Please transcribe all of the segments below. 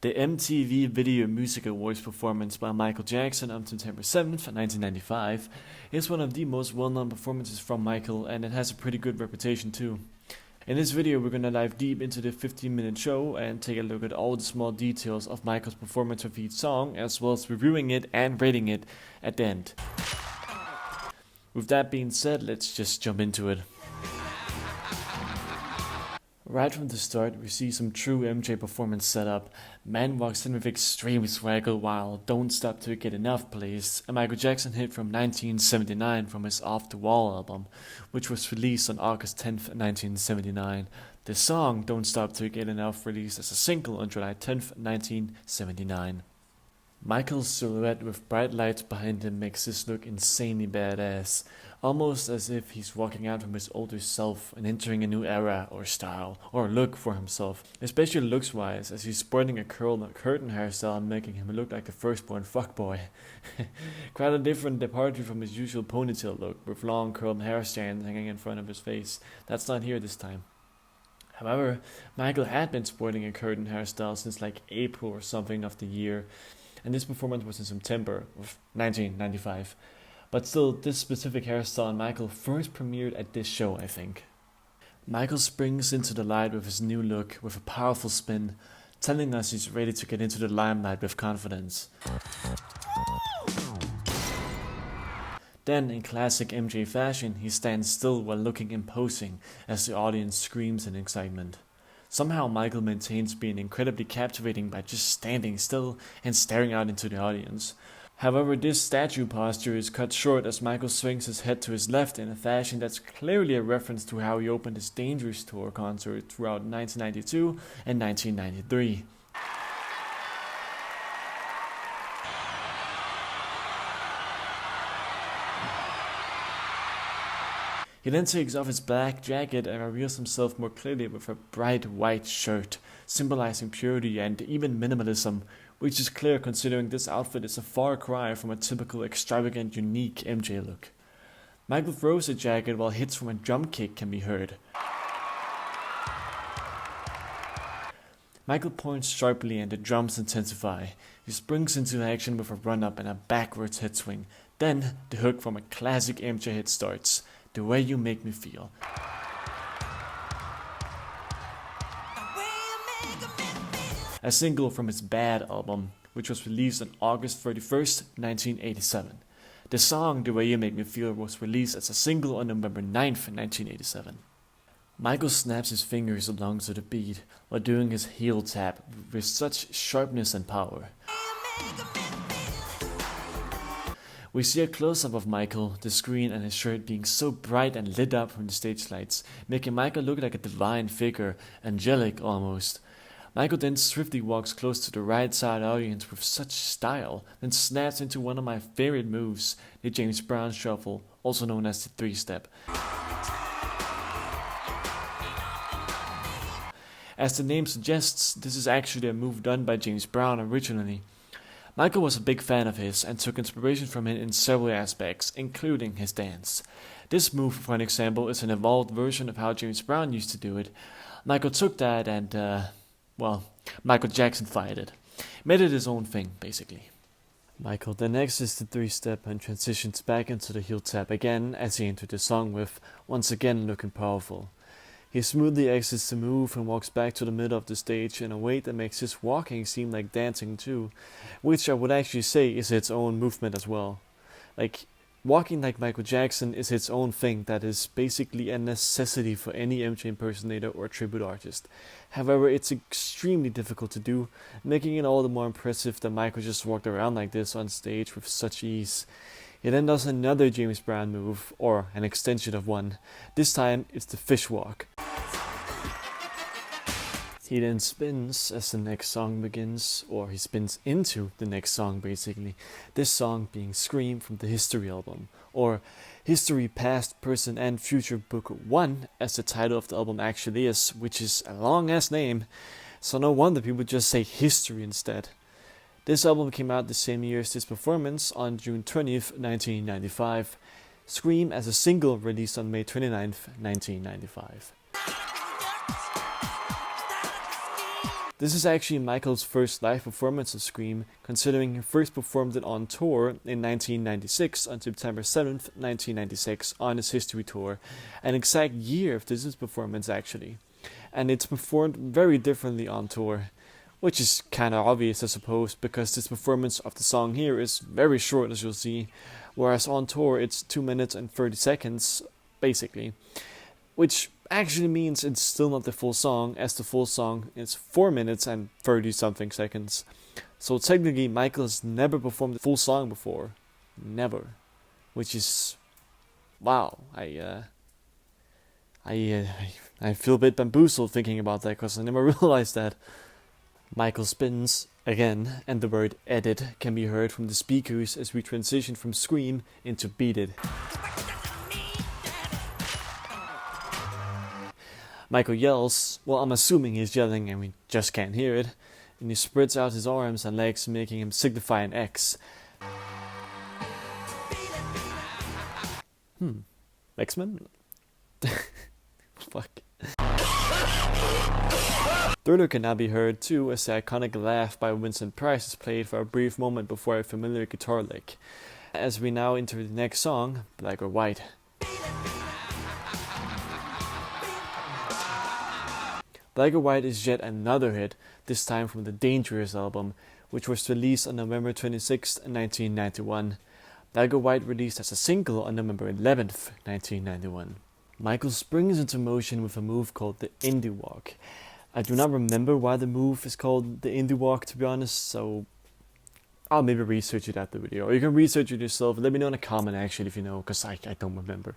The MTV Video Music Awards performance by Michael Jackson on September 7th, 1995 is one of the most well-known performances from Michael, and it has a pretty good reputation too. In this video we're gonna dive deep into the 15-minute show and take a look at all the small details of Michael's performance of each song, as well as reviewing it and rating it at the end. With that being said, let's just jump into it. Right from the start, we see some true MJ performance setup. Man walks in with extreme swagger while Don't Stop Till You Get Enough plays, a Michael Jackson hit from 1979 from his Off the Wall album, which was released on August 10th, 1979. The song Don't Stop Till You Get Enough released as a single on July 10th, 1979. Michael's silhouette with bright lights behind him makes this look insanely badass, almost as if he's walking out from his older self and entering a new era or style or look for himself, especially looks wise, as he's sporting a curtain hairstyle and making him look like the firstborn fuckboy. Quite a different departure from his usual ponytail look with long curled hair strands hanging in front of his face. That's not here this time. However, Michael had been sporting a curtain hairstyle since like April or something of the year, and this performance was in September of 1995. But still, this specific hairstyle on Michael first premiered at this show, I think. Michael springs into the light with his new look with a powerful spin, telling us he's ready to get into the limelight with confidence. Then, in classic MJ fashion, he stands still while looking imposing as the audience screams in excitement. Somehow Michael maintains being incredibly captivating by just standing still and staring out into the audience. However, this statue posture is cut short as Michael swings his head to his left in a fashion that's clearly a reference to how he opened his Dangerous Tour concert throughout 1992 and 1993. He then takes off his black jacket and reveals himself more clearly with a bright white shirt, symbolizing purity and even minimalism, which is clear considering this outfit is a far cry from a typical extravagant, unique MJ look. Michael throws the jacket while hits from a drum kick can be heard. Michael points sharply and the drums intensify. He springs into action with a run-up and a backwards head swing. Then, the hook from a classic MJ hit starts. The Way You Make Me Feel. A single from his Bad album, which was released on August 31st, 1987. The song The Way You Make Me Feel was released as a single on November 9th, 1987. Michael snaps his fingers along to the beat while doing his heel tap with such sharpness and power. We see a close-up of Michael, the screen, and his shirt being so bright and lit up from the stage lights, making Michael look like a divine figure, angelic almost. Michael then swiftly walks close to the right side audience with such style, then snaps into one of my favorite moves, the James Brown shuffle, also known as the three-step. As the name suggests, this is actually a move done by James Brown originally. Michael was a big fan of his and took inspiration from him in several aspects, including his dance. This move, for an example, is an evolved version of how James Brown used to do it. Michael took that and, Michael Jackson-fied it. Made it his own thing, basically. Michael then exits the three-step and transitions back into the heel tap again as he entered the song with, once again looking powerful. He smoothly exits the move and walks back to the middle of the stage in a way that makes his walking seem like dancing too, which I would actually say is its own movement as well. Like, walking like Michael Jackson is its own thing that is basically a necessity for any MJ impersonator or tribute artist. However, it's extremely difficult to do, making it all the more impressive that Michael just walked around like this on stage with such ease. He then does another James Brown move, or an extension of one. This time, it's the fish walk. He then spins as the next song begins, or he spins into the next song basically. This song being Scream from the History album, or History Past, Present and Future Book 1 as the title of the album actually is, which is a long ass name, so no wonder people just say History instead. This album came out the same year as this performance on June 20th, 1995. Scream as a single released on May 29th, 1995. This is actually Michael's first live performance of Scream, considering he first performed it on tour in 1996 on September 7th, 1996 on his History Tour, an exact year of this performance actually. And it's performed very differently on tour, which is kinda obvious I suppose, because this performance of the song here is very short as you'll see, whereas on tour it's 2 minutes and 30 seconds, basically. Which actually means it's still not the full song, as the full song is 4 minutes and 30 something seconds. So technically Michael has never performed the full song before. Never. Which is... wow. I feel a bit bamboozled thinking about that, because I never realized that. Michael spins again, and the word edit can be heard from the speakers as we transition from Scream into Beat It. Michael yells, well, I'm assuming he's yelling and we just can't hear it, and he spreads out his arms and legs, making him signify an X. X-Men? Fuck. Thriller can now be heard too, as the iconic laugh by Vincent Price is played for a brief moment before a familiar guitar lick. As we now enter the next song, Black or White. Black or White is yet another hit, this time from the Dangerous album, which was released on November 26, 1991. Black or White released as a single on November 11th, 1991. Michael springs into motion with a move called the Indie Walk. I do not remember why the move is called the Indie Walk, to be honest, so I'll maybe research it after the video. Or you can research it yourself. Let me know in a comment actually if you know, because I don't remember.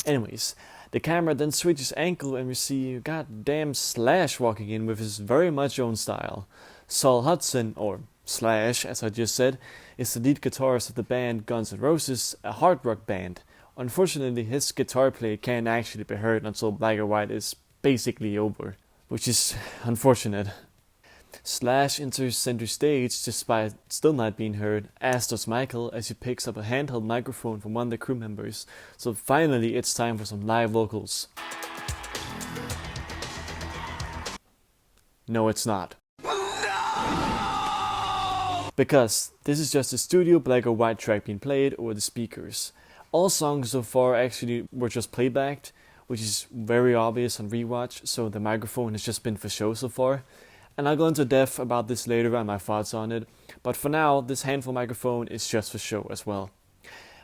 Anyways, the camera then switches angle and we see goddamn Slash walking in with his very much own style. Saul Hudson, or Slash as I just said, is the lead guitarist of the band Guns N' Roses, a hard rock band. Unfortunately, his guitar play can't actually be heard until Black or White is basically over, which is unfortunate. Slash enters center stage despite still not being heard, as does Michael as he picks up a handheld microphone from one of the crew members. So finally it's time for some live vocals. No, it's not. Because this is just a studio Black or White track being played over the speakers. All songs so far actually were just playbacked, which is very obvious on rewatch, so the microphone has just been for show so far. And I'll go into depth about this later and my thoughts on it, but for now, this handful microphone is just for show as well.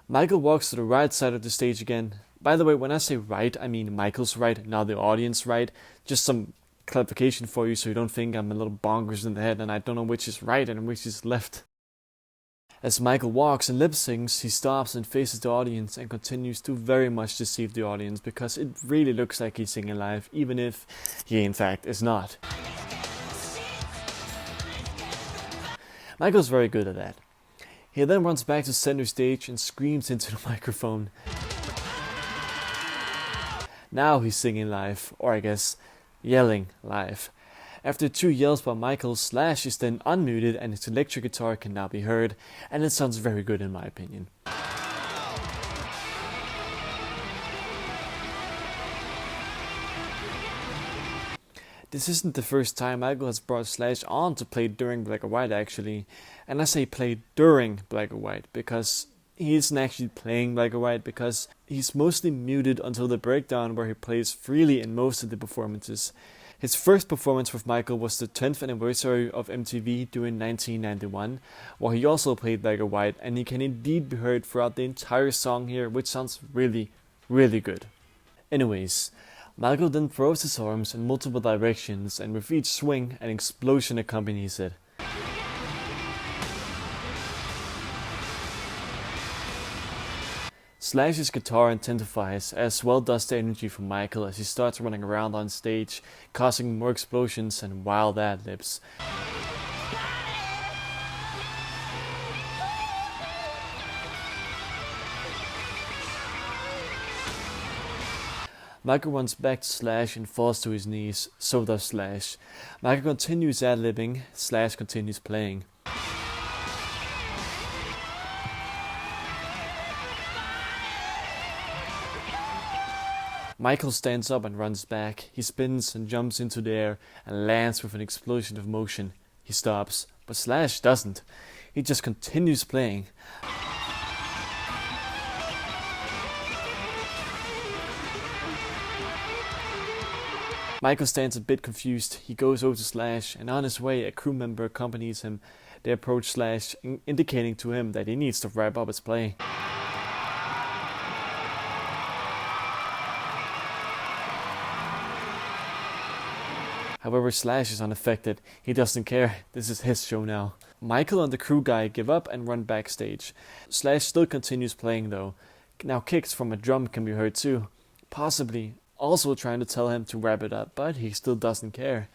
Michael walks to the right side of the stage again. By the way, when I say right, I mean Michael's right, not the audience right. Just some clarification for you so you don't think I'm a little bonkers in the head and I don't know which is right and which is left. As Michael walks and lip syncs, he stops and faces the audience and continues to very much deceive the audience because it really looks like he's singing live, even if he in fact is not. Michael's very good at that. He then runs back to center stage and screams into the microphone. Now he's singing live, or I guess yelling live. After 2 yells by Michael, Slash is then unmuted and his electric guitar can now be heard, and it sounds very good in my opinion. This isn't the first time Michael has brought Slash on to play during Black or White actually, and I say play during Black or White because he isn't actually playing Black or White, because he's mostly muted until the breakdown where he plays freely in most of the performances. His first performance with Michael was the 10th anniversary of MTV during 1991, where he also played Black or White, and he can indeed be heard throughout the entire song here, which sounds really, really good. Anyways, Michael then throws his arms in multiple directions, and with each swing, an explosion accompanies it. Slash's guitar intensifies, as well does the energy from Michael as he starts running around on stage, causing more explosions and wild ad-libs. Michael runs back to Slash and falls to his knees, so does Slash. Michael continues ad-libbing, Slash continues playing. Michael stands up and runs back. He spins and jumps into the air and lands with an explosion of motion. He stops, but Slash doesn't. He just continues playing. Michael stands a bit confused. He goes over to Slash, and on his way, a crew member accompanies him. They approach Slash, indicating to him that he needs to wrap up his play. However, Slash is unaffected. He doesn't care. This is his show now. Michael and the crew guy give up and run backstage. Slash still continues playing though. Now kicks from a drum can be heard too. Possibly also trying to tell him to wrap it up, but he still doesn't care.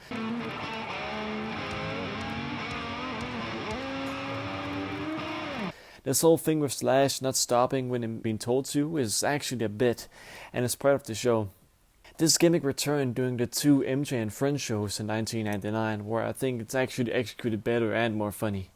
This whole thing with Slash not stopping when he's being told to is actually a bit, and it's part of the show. This gimmick returned during the 2 MJ and Friends shows in 1999, where I think it's actually executed better and more funny.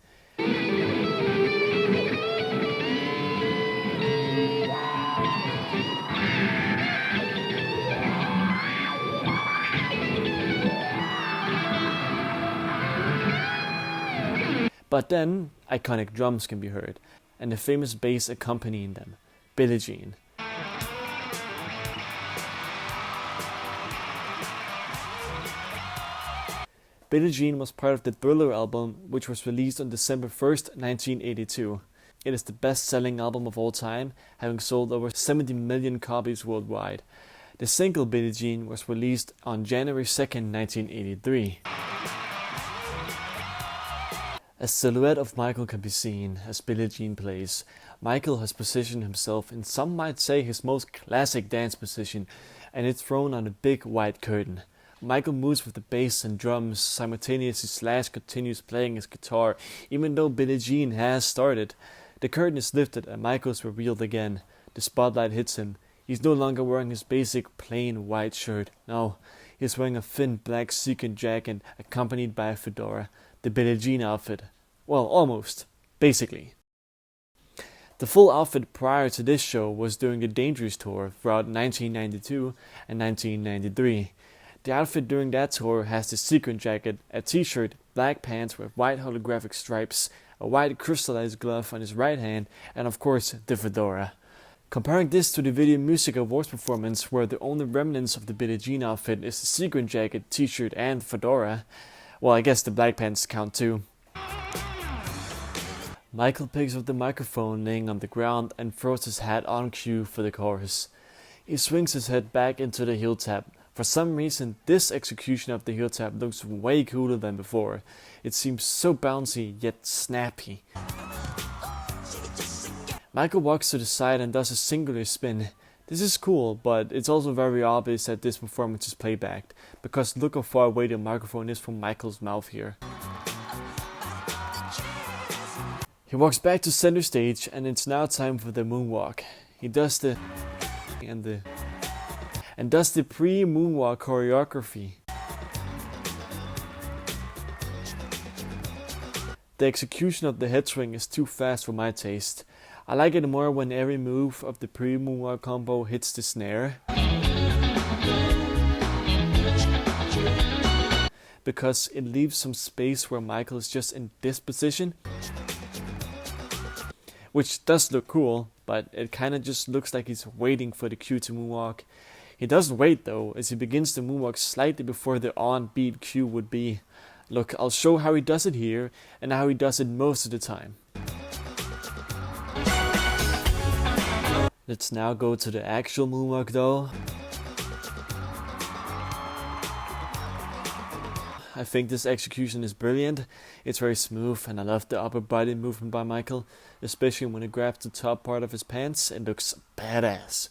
But then, iconic drums can be heard, and the famous bass accompanying them, Billie Jean. Billie Jean was part of the Thriller album, which was released on December 1st, 1982. It is the best-selling album of all time, having sold over 70 million copies worldwide. The single Billie Jean was released on January 2nd, 1983. A silhouette of Michael can be seen as Billie Jean plays. Michael has positioned himself in some might say his most classic dance position, and it's thrown on a big white curtain. Michael moves with the bass and drums, simultaneously Slash continues playing his guitar, even though Billie Jean has started. The curtain is lifted and Michael is revealed again. The spotlight hits him. He's no longer wearing his basic plain white shirt. No, he's wearing a thin black sequin jacket accompanied by a fedora. The Billie Jean outfit. Well, almost. Basically. The full outfit prior to this show was during the Dangerous tour throughout 1992 and 1993. The outfit during that tour has the sequin jacket, a t-shirt, black pants with white holographic stripes, a white crystallized glove on his right hand, and of course the fedora. Comparing this to the Video Music Awards performance, where the only remnants of the Billie Jean outfit is the sequin jacket, t-shirt and fedora, well, I guess the black pants count too. Michael picks up the microphone laying on the ground and throws his hat on cue for the chorus. He swings his head back into the heel tap. For some reason, this execution of the heel tap looks way cooler than before. It seems so bouncy yet snappy. Michael walks to the side and does a singular spin. This is cool, but it's also very obvious that this performance is playbacked, because look how far away the microphone is from Michael's mouth here. He walks back to center stage and it's now time for the moonwalk. He does the pre-moonwalk choreography. The execution of the head swing is too fast for my taste. I like it more when every move of the pre-moonwalk combo hits the snare, because it leaves some space where Michael is just in this position, which does look cool, but it kinda just looks like he's waiting for the cue to moonwalk. He doesn't wait though, as he begins to moonwalk slightly before the on-beat cue would be. Look, I'll show how he does it here, and how he does it most of the time. Let's now go to the actual moonwalk though. I think this execution is brilliant. It's very smooth and I love the upper body movement by Michael, especially when he grabs the top part of his pants. It looks badass.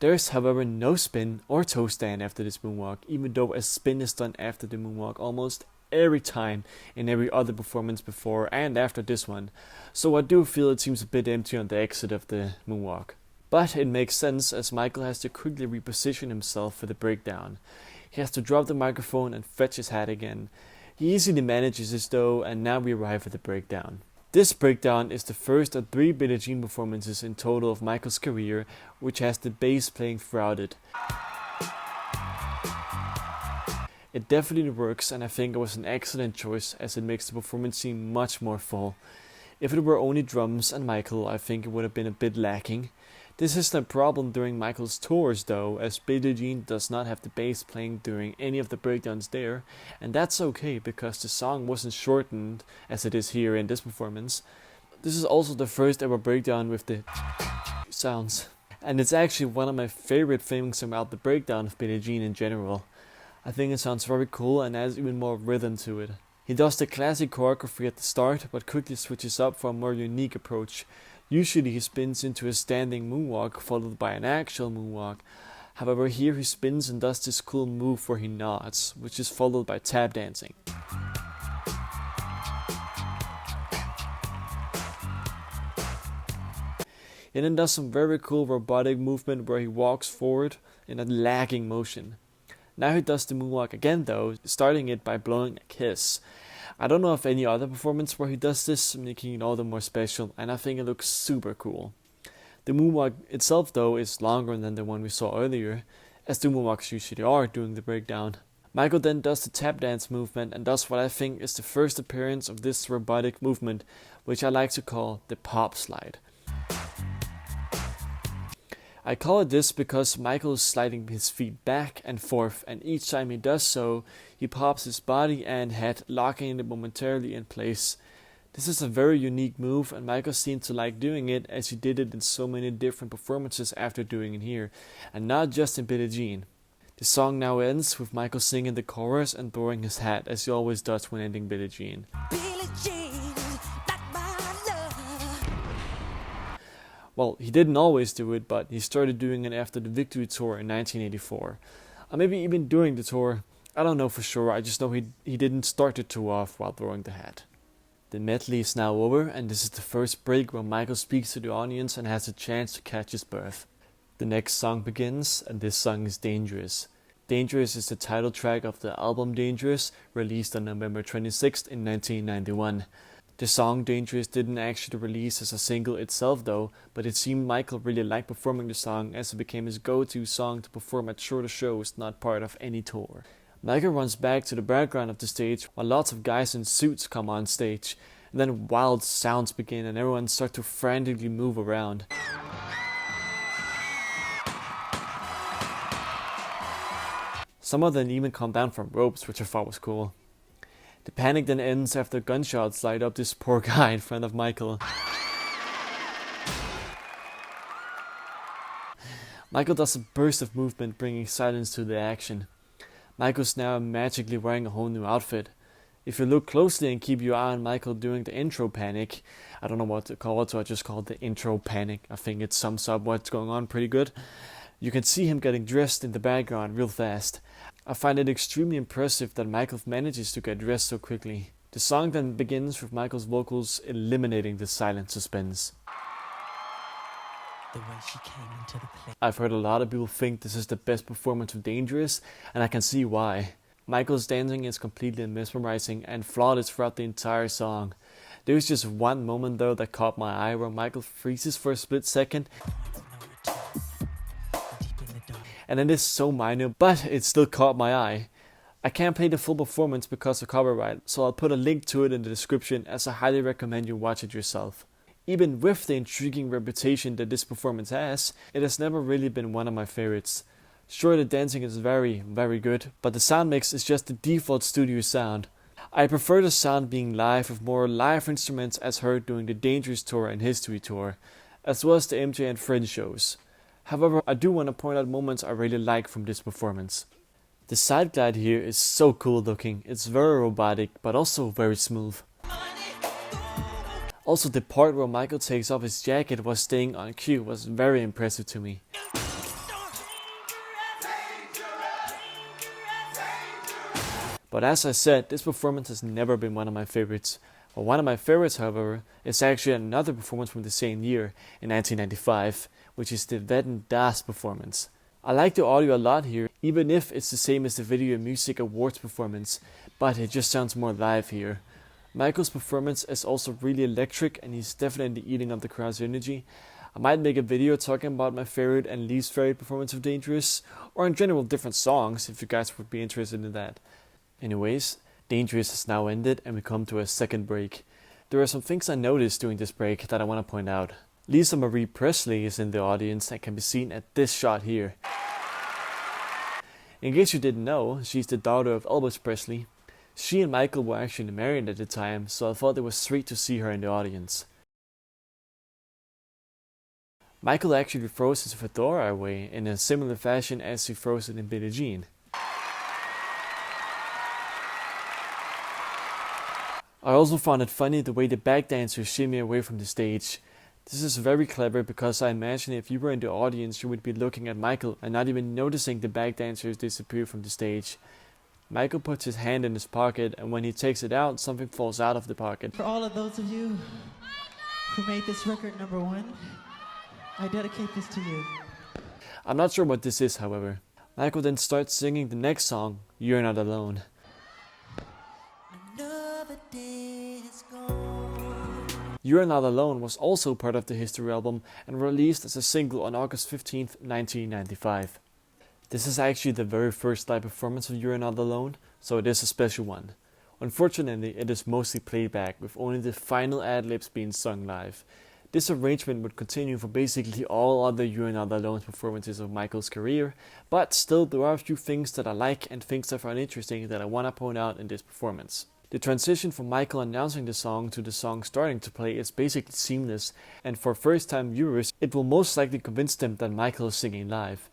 There is however no spin or toe stand after this moonwalk, even though a spin is done after the moonwalk almost every time in every other performance before and after this one. So I do feel it seems a bit empty on the exit of the moonwalk. But it makes sense as Michael has to quickly reposition himself for the breakdown. He has to drop the microphone and fetch his hat again. He easily manages this though, and now we arrive at the breakdown. This breakdown is the first of 3 Billie Jean performances in total of Michael's career, which has the bass playing throughout it. It definitely works, and I think it was an excellent choice as it makes the performance seem much more full. If it were only drums and Michael, I think it would have been a bit lacking. This isn't a problem during Michael's tours though, as Billie Jean does not have the bass playing during any of the breakdowns there, and that's okay because the song wasn't shortened as it is here in this performance. This is also the first ever breakdown with the sounds, and it's actually one of my favorite things about the breakdown of Billie Jean in general. I think it sounds very cool and adds even more rhythm to it. He does the classic choreography at the start, but quickly switches up for a more unique approach. Usually he spins into a standing moonwalk followed by an actual moonwalk. However, here he spins and does this cool move where he nods, which is followed by tap dancing. He then does some very cool robotic movement where he walks forward in a lagging motion. Now he does the moonwalk again though, starting it by blowing a kiss. I don't know of any other performance where he does this, making it all the more special, and I think it looks super cool. The moonwalk itself though is longer than the one we saw earlier, as the moonwalks usually are during the breakdown. Michael then does the tap dance movement and does what I think is the first appearance of this robotic movement, which I like to call the pop slide. I call it this because Michael is sliding his feet back and forth, and each time he does so, he pops his body and head, locking it momentarily in place. This is a very unique move, and Michael seemed to like doing it as he did it in so many different performances after doing it here, and not just in Billie Jean. The song now ends with Michael singing the chorus and throwing his hat, as he always does when ending Billie Jean. Billie Jean, like my love. Well, he didn't always do it, but he started doing it after the Victory Tour in 1984. Or maybe even during the tour. I don't know for sure, I just know he didn't start the tour off while throwing the hat. The medley is now over, and this is the first break where Michael speaks to the audience and has a chance to catch his breath. The next song begins, and this song is Dangerous. Dangerous is the title track of the album Dangerous, released on November 26th in 1991. The song Dangerous didn't actually release as a single itself though, but it seemed Michael really liked performing the song as it became his go-to song to perform at shorter shows not part of any tour. Michael runs back to the background of the stage while lots of guys in suits come on stage, and then wild sounds begin and everyone starts to frantically move around. Some of them even come down from ropes, which I thought was cool. The panic then ends after gunshots light up this poor guy in front of Michael. Michael does a burst of movement, bringing silence to the action. Michael's now magically wearing a whole new outfit. If you look closely and keep your eye on Michael during the intro panic, I don't know what to call it, so I just call it the intro panic. I think it sums up what's going on pretty good. You can see him getting dressed in the background real fast. I find it extremely impressive that Michael manages to get dressed so quickly. The song then begins with Michael's vocals eliminating the silent suspense. The way she came into the play. I've heard a lot of people think this is the best performance of Dangerous, and I can see why. Michael's dancing is completely mesmerizing and flawless throughout the entire song. There's just one moment though that caught my eye where Michael freezes for a split second. And it is so minor, but it still caught my eye. I can't play the full performance because of copyright, so I'll put a link to it in the description as I highly recommend you watch it yourself. Even with the intriguing reputation that this performance has, it has never really been one of my favorites. Sure, the dancing is very, very good, but the sound mix is just the default studio sound. I prefer the sound being live with more live instruments as heard during the Dangerous Tour and History Tour, as well as the MJ and Friends shows. However, I do want to point out moments I really like from this performance. The side glide here is so cool looking, it's very robotic but also very smooth. Also, the part where Michael takes off his jacket while staying on cue was very impressive to me. But as I said, this performance has never been one of my favorites. But one of my favorites, however, is actually another performance from the same year, in 1995, which is the Wetten Das performance. I like the audio a lot here, even if it's the same as the Video Music Awards performance, but it just sounds more live here. Michael's performance is also really electric, and he's definitely eating up the crowd's energy. I might make a video talking about my favorite and least favorite performance of Dangerous, or in general different songs if you guys would be interested in that. Anyways, Dangerous has now ended and we come to a second break. There are some things I noticed during this break that I want to point out. Lisa Marie Presley is in the audience and can be seen at this shot here. In case you didn't know, she's the daughter of Elvis Presley. She and Michael were actually married at the time, so I thought it was sweet to see her in the audience. Michael actually throws his fedora away in a similar fashion as he throws it in Billie Jean. I also found it funny the way the back dancers shimmy away from the stage. This is very clever because I imagine if you were in the audience you would be looking at Michael and not even noticing the back dancers disappear from the stage. Michael puts his hand in his pocket, and when he takes it out, something falls out of the pocket. For all of those of you who made this record #1, I dedicate this to you. I'm not sure what this is, however. Michael then starts singing the next song, You're Not Alone. Another day is gone. You're Not Alone was also part of the History album and released as a single on August 15th, 1995. This is actually the very first live performance of You're Not Alone, so it is a special one. Unfortunately, it is mostly playback, with only the final ad-libs being sung live. This arrangement would continue for basically all other You're Not Alone performances of Michael's career, but still there are a few things that I like and things I find interesting that I want to point out in this performance. The transition from Michael announcing the song to the song starting to play is basically seamless, and for first-time viewers, it will most likely convince them that Michael is singing live.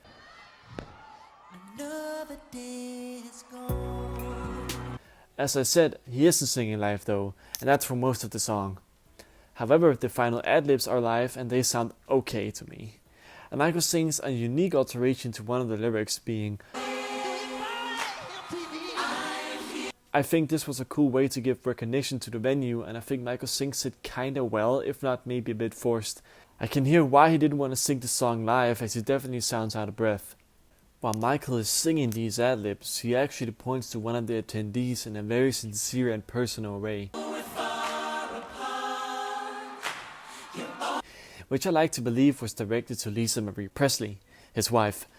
Another day is gone. As I said, he isn't singing live though, and that's for most of the song. However, the final ad-libs are live and they sound okay to me. And Michael sings a unique alteration to one of the lyrics being, I think this was a cool way to give recognition to the venue, and I think Michael sings it kinda well, if not maybe a bit forced. I can hear why he didn't want to sing the song live, as he definitely sounds out of breath. While Michael is singing these ad-libs, he actually points to one of the attendees in a very sincere and personal way, which I like to believe was directed to Lisa Marie Presley, his wife,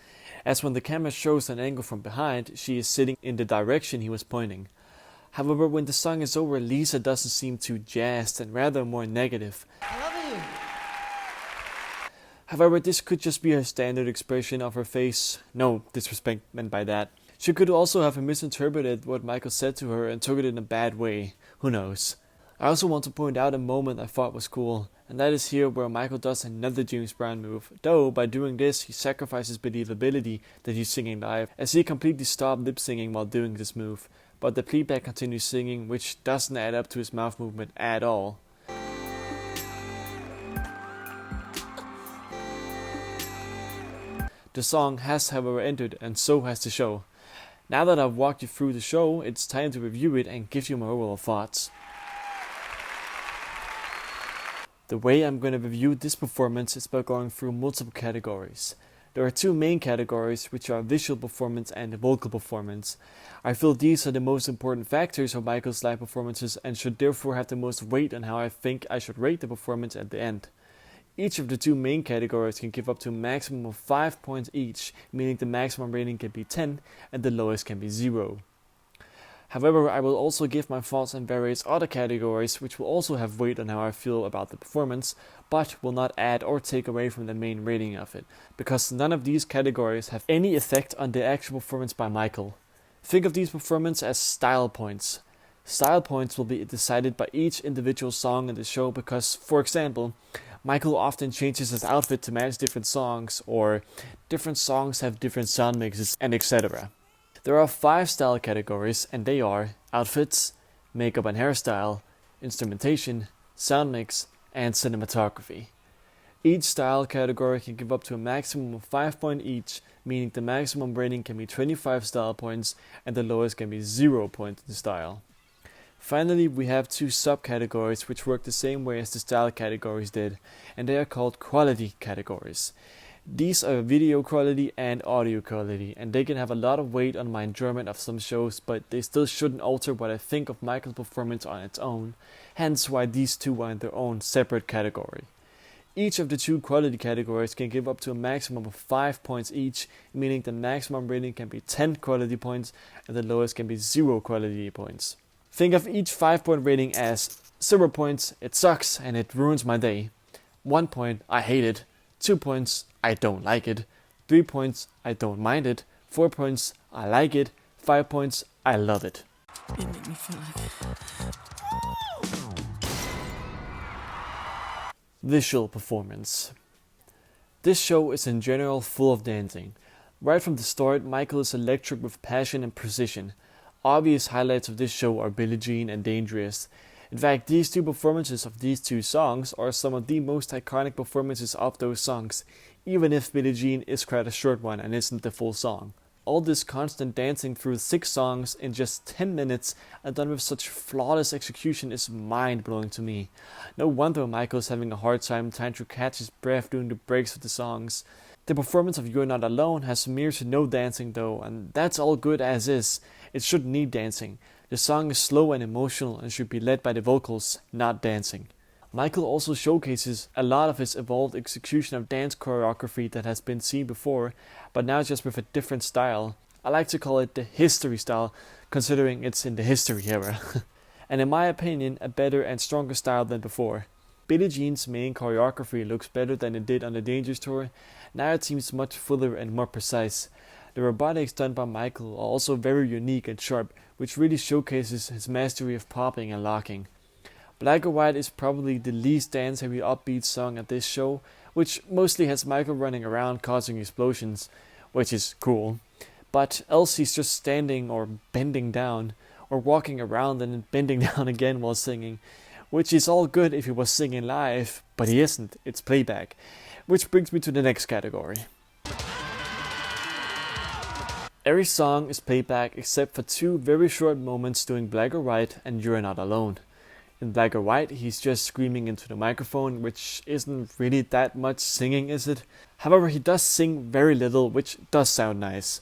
as when the camera shows an angle from behind, she is sitting in the direction he was pointing. However, when the song is over, Lisa doesn't seem too jazzed and rather more negative. I love you. However, this could just be her standard expression of her face. No disrespect meant by that. She could also have misinterpreted what Michael said to her and took it in a bad way. Who knows? I also want to point out a moment I thought was cool, and that is here where Michael does another James Brown move, though by doing this he sacrifices believability that he's singing live, as he completely stopped lip singing while doing this move, but the playback continues singing, which doesn't add up to his mouth movement at all. The song has however ended, and so has the show. Now that I've walked you through the show, it's time to review it and give you my overall thoughts. The way I'm going to review this performance is by going through multiple categories. There are two main categories, which are visual performance and vocal performance. I feel these are the most important factors of Michael's live performances and should therefore have the most weight on how I think I should rate the performance at the end. Each of the two main categories can give up to a maximum of 5 points each, meaning the maximum rating can be 10 and the lowest can be 0. However, I will also give my thoughts on various other categories, which will also have weight on how I feel about the performance, but will not add or take away from the main rating of it, because none of these categories have any effect on the actual performance by Michael. Think of these performances as style points. Style points will be decided by each individual song in the show because, for example, Michael often changes his outfit to match different songs, or different songs have different sound mixes, and etc. There are 5 style categories, and they are outfits, makeup and hairstyle, instrumentation, sound mix, and cinematography. Each style category can give up to a maximum of 5 points each, meaning the maximum rating can be 25 style points and the lowest can be 0 points in style. Finally, we have 2 subcategories which work the same way as the style categories did, and they are called quality categories. These are video quality and audio quality, and they can have a lot of weight on my enjoyment of some shows, but they still shouldn't alter what I think of Michael's performance on its own, hence why these two are in their own separate category. Each of the two quality categories can give up to a maximum of 5 points each, meaning the maximum rating can be 10 quality points and the lowest can be 0 quality points. Think of each 5-point rating as 0 points, it sucks and it ruins my day. 1 point, I hate it. 2 points, I don't like it. 3 points, I don't mind it. 4 points, I like it. 5 points, I love it. It made me feel like... Visual performance. This show is in general full of dancing. Right from the start, Michael is electric with passion and precision. Obvious highlights of this show are Billie Jean and Dangerous. In fact, these two performances of these two songs are some of the most iconic performances of those songs, even if Billie Jean is quite a short one and isn't the full song. All this constant dancing through 6 songs in just 10 minutes and done with such flawless execution is mind-blowing to me. No wonder Michael's having a hard time trying to catch his breath during the breaks of the songs. The performance of You're Not Alone has near to no dancing though, and that's all good as is. It shouldn't need dancing. The song is slow and emotional and should be led by the vocals, not dancing. Michael also showcases a lot of his evolved execution of dance choreography that has been seen before, but now just with a different style. I like to call it the history style, considering it's in the history era. And in my opinion, a better and stronger style than before. Billie Jean's main choreography looks better than it did on the Dangerous tour. Now it seems much fuller and more precise. The robotics done by Michael are also very unique and sharp, which really showcases his mastery of popping and locking. Black or White is probably the least dance-heavy upbeat song at this show, which mostly has Michael running around causing explosions, which is cool. But else he's just standing or bending down, or walking around and then bending down again while singing, which is all good if he was singing live, but he isn't, it's playback. Which brings me to the next category. Every song is playback except for 2 very short moments during Black or White and You're Not Alone. In Black or White, he's just screaming into the microphone, which isn't really that much singing, is it? However, he does sing very little, which does sound nice.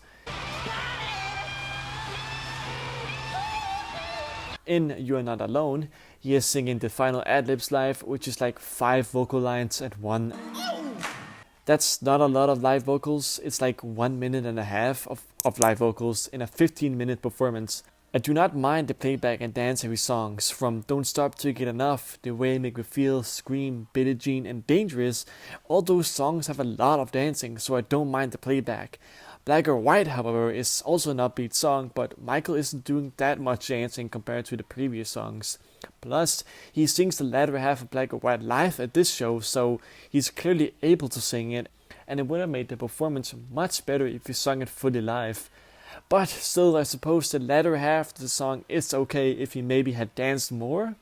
In You're Not Alone, he is singing the final ad-libs live, which is like 5 vocal lines at one. That's not a lot of live vocals, it's like 1.5 minutes of live vocals in a 15-minute performance. I do not mind the playback and dance-heavy songs, from Don't Stop Till You Get Enough, The Way You Make Me Feel, Scream, Billie Jean and Dangerous. All those songs have a lot of dancing, so I don't mind the playback. Black or White, however, is also an upbeat song, but Michael isn't doing that much dancing compared to the previous songs. Plus, he sings the latter half of Black or White live at this show, so he's clearly able to sing it, and it would have made the performance much better if he sung it fully live. But still, I suppose the latter half of the song is okay if he maybe had danced more?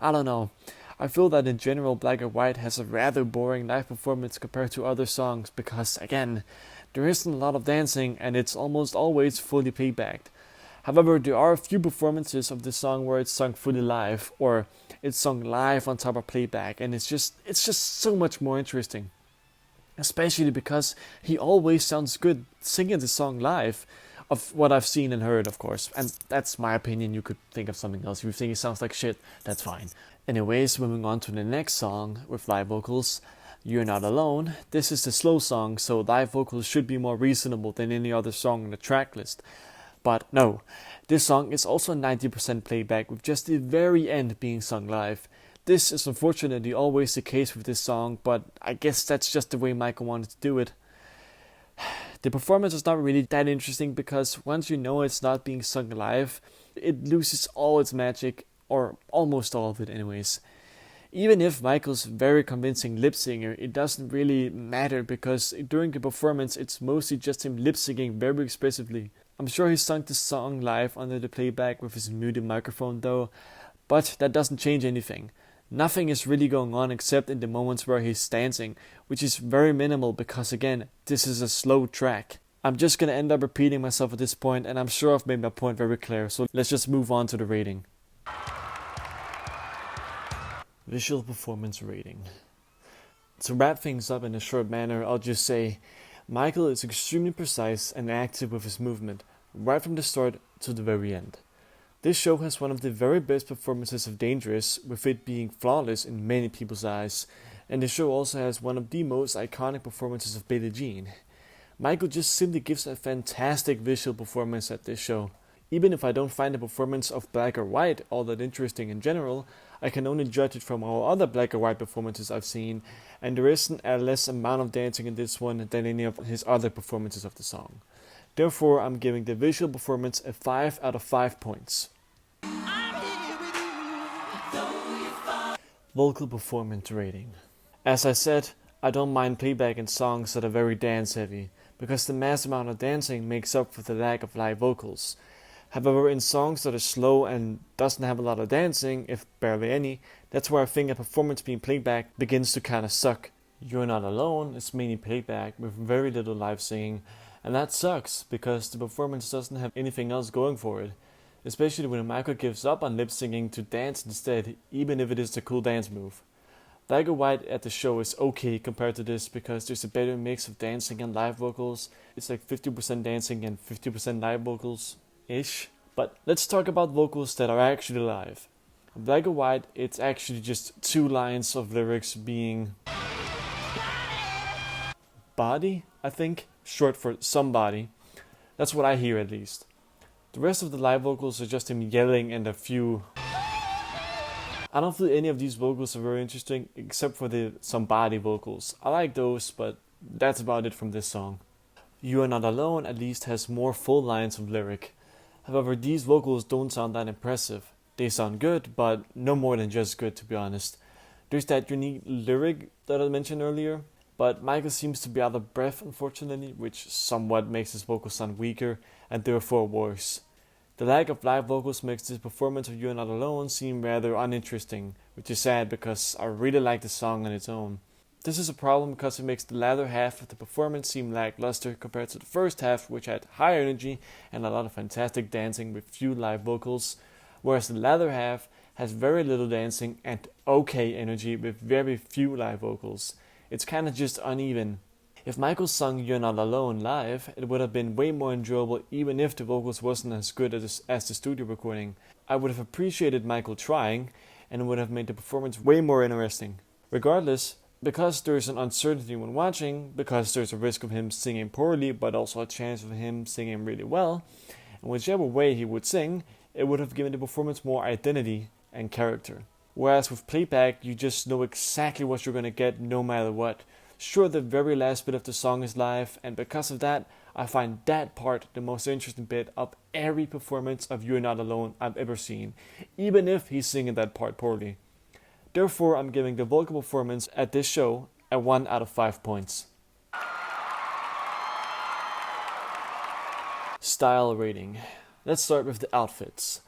I don't know. I feel that in general Black or White has a rather boring live performance compared to other songs because, again, there isn't a lot of dancing and it's almost always fully playbacked. However, there are a few performances of the song where it's sung fully live, or it's sung live on top of playback, and it's just so much more interesting. Especially because he always sounds good singing the song live, of what I've seen and heard, of course. And that's my opinion. You could think of something else. If you think it sounds like shit, that's fine. Anyways, moving on to the next song with live vocals, You're Not Alone. This is the slow song, so live vocals should be more reasonable than any other song on the track list. But no, this song is also 90% playback, with just the very end being sung live. This is unfortunately always the case with this song, but I guess that's just the way Michael wanted to do it. The performance is not really that interesting because once you know it's not being sung live, it loses all its magic, or almost all of it anyways. Even if Michael's very convincing lip singer, it doesn't really matter because during the performance it's mostly just him lip singing very expressively. I'm sure he sung the song live under the playback with his muted microphone though, but that doesn't change anything. Nothing is really going on except in the moments where he's dancing, which is very minimal because again, this is a slow track. I'm just gonna end up repeating myself at this point, and I'm sure I've made my point very clear, so let's just move on to the rating. Visual performance rating. To wrap things up in a short manner, I'll just say Michael is extremely precise and active with his movement, right from the start to the very end. This show has one of the very best performances of Dangerous, with it being flawless in many people's eyes, and the show also has one of the most iconic performances of Billie Jean. Michael just simply gives a fantastic visual performance at this show. Even if I don't find the performance of Black or White all that interesting in general, I can only judge it from all other Black or White performances I've seen, and there isn't a less amount of dancing in this one than any of his other performances of the song. Therefore, I'm giving the visual performance a 5 out of 5 points. Vocal performance rating. As I said, I don't mind playback in songs that are very dance heavy, because the mass amount of dancing makes up for the lack of live vocals. However, in songs that are slow and doesn't have a lot of dancing, if barely any, that's where I think a performance being playback begins to kinda suck. You're Not Alone is mainly playback with very little live singing, and that sucks because the performance doesn't have anything else going for it, especially when Michael gives up on lip singing to dance instead, even if it is a cool dance move. Black or White at the show is okay compared to this because there's a better mix of dancing and live vocals. It's like 50% dancing and 50% live vocals-ish. But let's talk about vocals that are actually live. In Black or White, it's actually just 2 lines of lyrics being body, I think, short for somebody. That's what I hear at least. The rest of the live vocals are just him yelling and a few... I don't feel any of these vocals are very interesting, except for the somebody vocals. I like those, but that's about it from this song. You Are Not Alone at least has more full lines of lyric. However, these vocals don't sound that impressive. They sound good, but no more than just good, to be honest. There's that unique lyric that I mentioned earlier, but Michael seems to be out of breath, unfortunately, which somewhat makes his vocals sound weaker and therefore worse. The lack of live vocals makes this performance of You're Not Alone seem rather uninteresting, which is sad because I really like the song on its own. This is a problem because it makes the latter half of the performance seem lackluster compared to the first half, which had high energy and a lot of fantastic dancing with few live vocals, whereas the latter half has very little dancing and okay energy with very few live vocals. It's kinda just uneven. If Michael sung You're Not Alone live, it would have been way more enjoyable even if the vocals wasn't as good as the studio recording. I would have appreciated Michael trying, and it would have made the performance way more interesting. Regardless, because there's an uncertainty when watching, because there's a risk of him singing poorly but also a chance of him singing really well, and whichever way he would sing, it would have given the performance more identity and character. Whereas with playback, you just know exactly what you're gonna get no matter what. Sure, the very last bit of the song is live, and because of that, I find that part the most interesting bit of every performance of You're Not Alone I've ever seen, even if he's singing that part poorly. Therefore, I'm giving the vocal performance at this show a 1 out of 5 points. Style rating. Let's start with the outfits.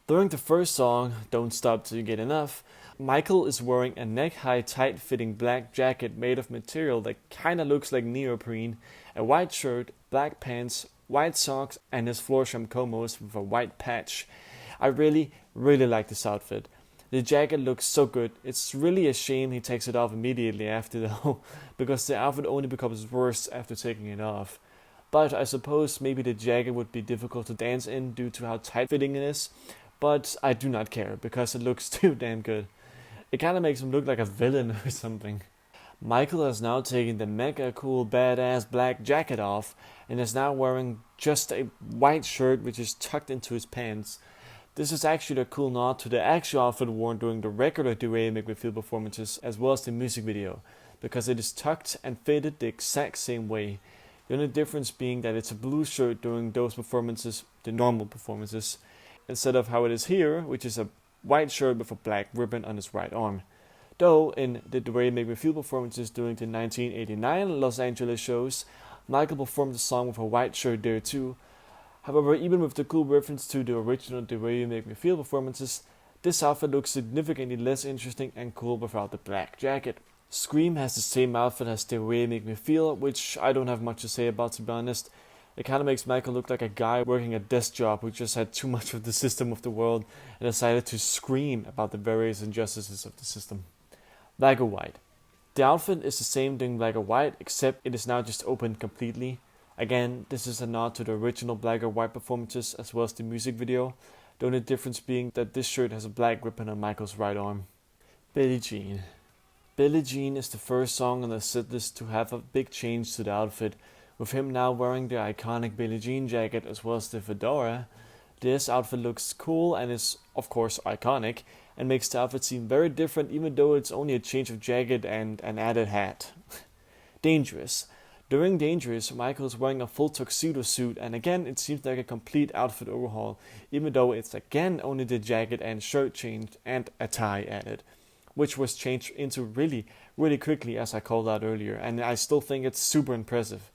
During the first song, Don't Stop Till You Get Enough, Michael is wearing a neck-high, tight-fitting black jacket made of material that kinda looks like neoprene, a white shirt, black pants, white socks, and his Florsham Comos with a white patch. I really like this outfit. The jacket looks so good. It's really a shame he takes it off immediately after though, because the outfit only becomes worse after taking it off. But I suppose maybe the jacket would be difficult to dance in due to how tight-fitting it is, but I do not care because it looks too damn good. It kinda makes him look like a villain or something. Michael has now taken the mega cool badass black jacket off and is now wearing just a white shirt which is tucked into his pants. This is actually a cool nod to the actual outfit worn during the regular The Way You Make Me Feel performances as well as the music video, because it is tucked and fitted the exact same way. The only difference being that it's a blue shirt during those performances, the normal performances, instead of how it is here, which is a white shirt with a black ribbon on his right arm. Though in the Way You Make Me Feel performances during the 1989 Los Angeles shows, Michael performed the song with a white shirt there too. However, even with the cool reference to the original The Way You Make Me Feel performances, this outfit looks significantly less interesting and cool without the black jacket. Scream has the same outfit as The Way You Make Me Feel, which I don't have much to say about, to be honest. It kind of makes Michael look like a guy working a desk job who just had too much of the system of the world and decided to scream about the various injustices of the system. Black or White. The outfit is the same doing black or white, except it is now just opened completely. Again, this is a nod to the original black or white performances as well as the music video, the only difference being that this shirt has a black ribbon on Michael's right arm. Billie Jean. Billie Jean is the first song on the setlist to have a big change to the outfit, with him now wearing the iconic Billie Jean jacket as well as the fedora. This outfit looks cool and is, of course, iconic, and makes the outfit seem very different even though it's only a change of jacket and an added hat. Dangerous. During Dangerous, Michael is wearing a full tuxedo suit, and again it seems like a complete outfit overhaul, even though it's again only the jacket and shirt changed and a tie added, which was changed into really quickly as I called out earlier, and I still think it's super impressive.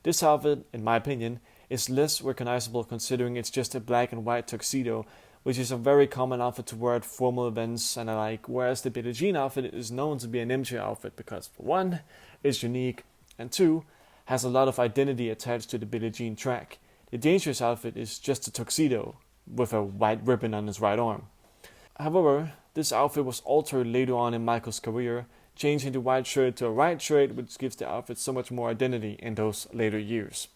This outfit, in my opinion, is less recognizable considering it's just a black and white tuxedo, which is a very common outfit to wear at formal events and alike, whereas the Billie Jean outfit is known to be an MJ outfit because, for one, it's unique, and two, has a lot of identity attached to the Billie Jean track. The Dangerous outfit is just a tuxedo with a white ribbon on his right arm. However, this outfit was altered later on in Michael's career, changing the white shirt to a white shirt, which gives the outfit so much more identity in those later years.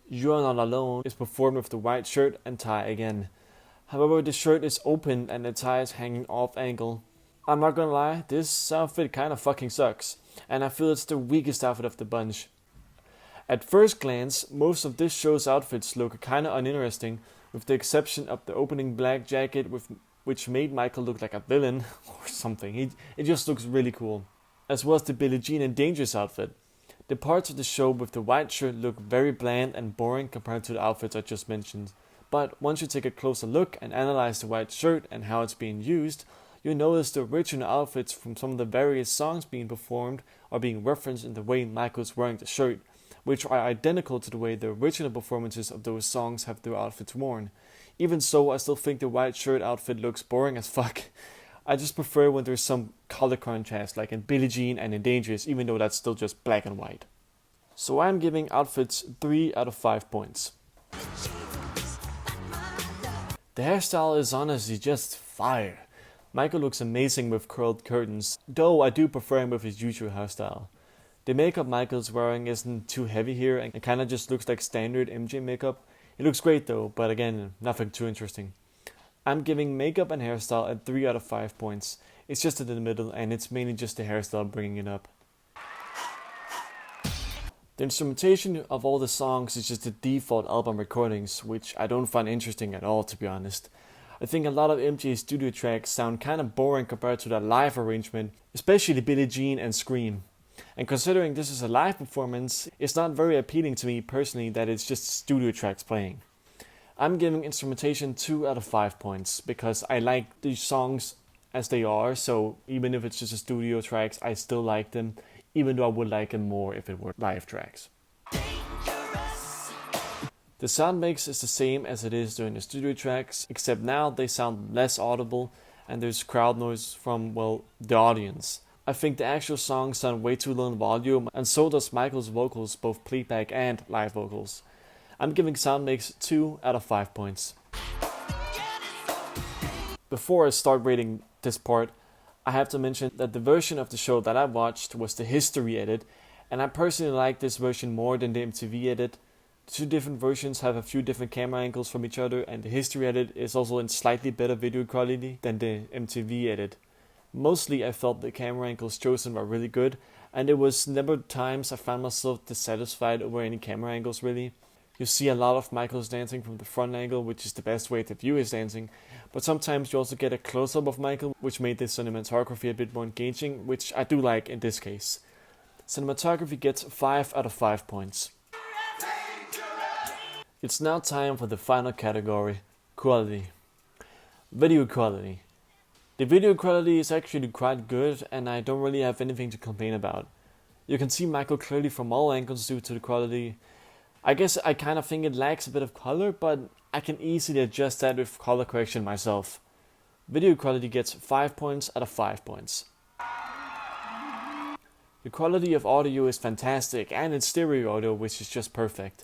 You're Not Alone is performed with the white shirt and tie again. However, the shirt is open and the tie is hanging off angle. I'm not gonna lie, this outfit kinda fucking sucks, and I feel it's the weakest outfit of the bunch. At first glance, most of this show's outfits look kinda uninteresting, with the exception of the opening black jacket which made Michael look like a villain or something. It just looks really cool. As well as the Billie Jean and Dangerous outfit. The parts of the show with the white shirt look very bland and boring compared to the outfits I just mentioned. But once you take a closer look and analyze the white shirt and how it's being used, you'll notice the original outfits from some of the various songs being performed are being referenced in the way Michael's wearing the shirt, which are identical to the way the original performances of those songs have their outfits worn. Even so, I still think the white shirt outfit looks boring as fuck. I just prefer when there's some color contrast, like in Billie Jean and in Dangerous, even though that's still just black and white. So I'm giving outfits 3 out of 5 points. The hairstyle is honestly just fire. Michael looks amazing with curled curtains, though I do prefer him with his usual hairstyle. The makeup Michael's wearing isn't too heavy here and kinda just looks like standard MJ makeup. It looks great though, but again, nothing too interesting. I'm giving makeup and hairstyle at 3 out of 5 points. It's just in the middle and it's mainly just the hairstyle bringing it up. The instrumentation of all the songs is just the default album recordings, which I don't find interesting at all, to be honest. I think a lot of MJ's studio tracks sound kinda boring compared to the live arrangement, especially Billie Jean and Scream. And considering this is a live performance, it's not very appealing to me personally that it's just studio tracks playing. I'm giving instrumentation 2 out of 5 points, because I like these songs as they are, so even if it's just a studio tracks, I still like them, even though I would like them more if it were live tracks. The sound mix is the same as it is during the studio tracks, except now they sound less audible and there's crowd noise from, well, the audience. I think the actual songs sound way too low in volume, and so does Michael's vocals, both playback and live vocals. I'm giving sound mix 2 out of 5 points. Before I start rating this part, I have to mention that the version of the show that I watched was the history edit, and I personally like this version more than the MTV edit. The two different versions have a few different camera angles from each other, and the history edit is also in slightly better video quality than the MTV edit. Mostly I felt the camera angles chosen were really good, and there was never times I found myself dissatisfied over any camera angles really. You see a lot of Michael's dancing from the front angle, which is the best way to view his dancing, but sometimes you also get a close-up of Michael, which made the cinematography a bit more engaging, which I do like in this case. Cinematography gets 5 out of 5 points. It's now time for the final category, quality. Video quality. The video quality is actually quite good, and I don't really have anything to complain about. You can see Michael clearly from all angles due to the quality. I guess I kind of think it lacks a bit of color, but I can easily adjust that with color correction myself. Video quality gets 5 points out of 5 points. The quality of audio is fantastic, and it's stereo audio, which is just perfect.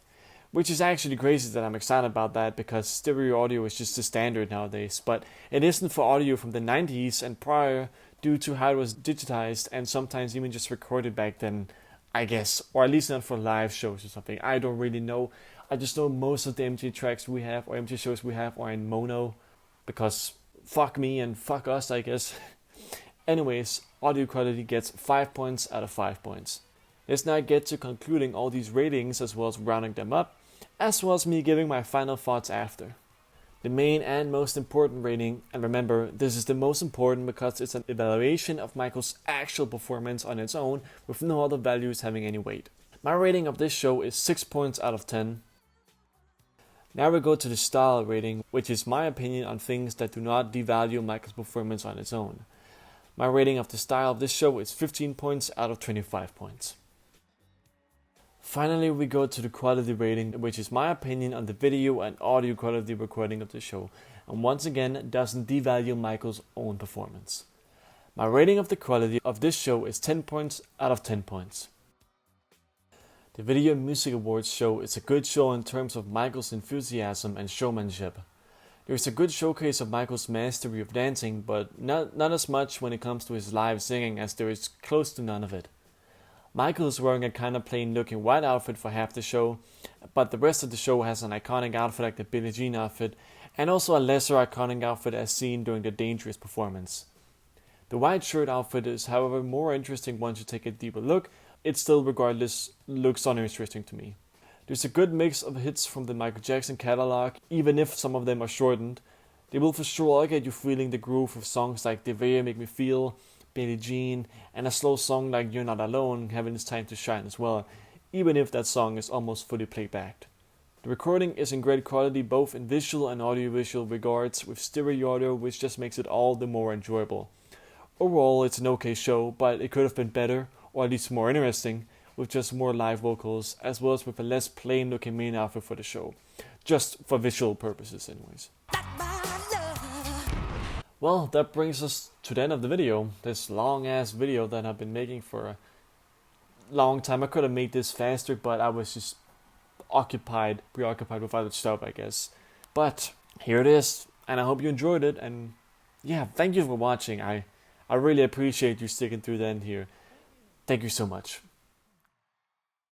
Which is actually crazy that I'm excited about that, because stereo audio is just the standard nowadays, but it isn't for audio from the 90s and prior due to how it was digitized and sometimes even just recorded back then, I guess, or at least not for live shows or something. I don't really know. I just know most of the MTV tracks we have or MTV shows we have are in mono, because fuck me and fuck us, I guess. Anyways, audio quality gets 5 points out of 5 points. Let's now get to concluding all these ratings as well as rounding them up, as well as me giving my final thoughts after. The main and most important rating, and remember, this is the most important because it's an evaluation of Michael's actual performance on its own, with no other values having any weight. My rating of this show is 6 points out of 10. Now we go to the style rating, which is my opinion on things that do not devalue Michael's performance on its own. My rating of the style of this show is 15 points out of 25 points. Finally, we go to the quality rating, which is my opinion on the video and audio quality recording of the show, and once again doesn't devalue Michael's own performance. My rating of the quality of this show is 10 points out of 10 points. The Video Music Awards show is a good show in terms of Michael's enthusiasm and showmanship. There is a good showcase of Michael's mastery of dancing, but not as much when it comes to his live singing, as there is close to none of it. Michael is wearing a kind of plain looking white outfit for half the show, but the rest of the show has an iconic outfit like the Billie Jean outfit, and also a lesser iconic outfit as seen during the Dangerous performance. The white shirt outfit is however more interesting once you take a deeper look. It still regardless looks uninteresting to me. There's a good mix of hits from the Michael Jackson catalog, even if some of them are shortened. They will for sure all get you feeling the groove with songs like The Way You Make Me Feel, Billie Jean, and a slow song like You're Not Alone having its time to shine as well, even if that song is almost fully playbacked. The recording is in great quality both in visual and audiovisual regards, with stereo audio, which just makes it all the more enjoyable. Overall, it's an okay show, but it could have been better, or at least more interesting, with just more live vocals, as well as with a less plain looking main outfit for the show. Just for visual purposes anyways. Well, that brings us to the end of the video. This long ass video that I've been making for a long time. I could have made this faster, but I was just preoccupied with other stuff, I guess. But here it is, and I hope you enjoyed it, and yeah, thank you for watching. I really appreciate you sticking through the end here. Thank you so much.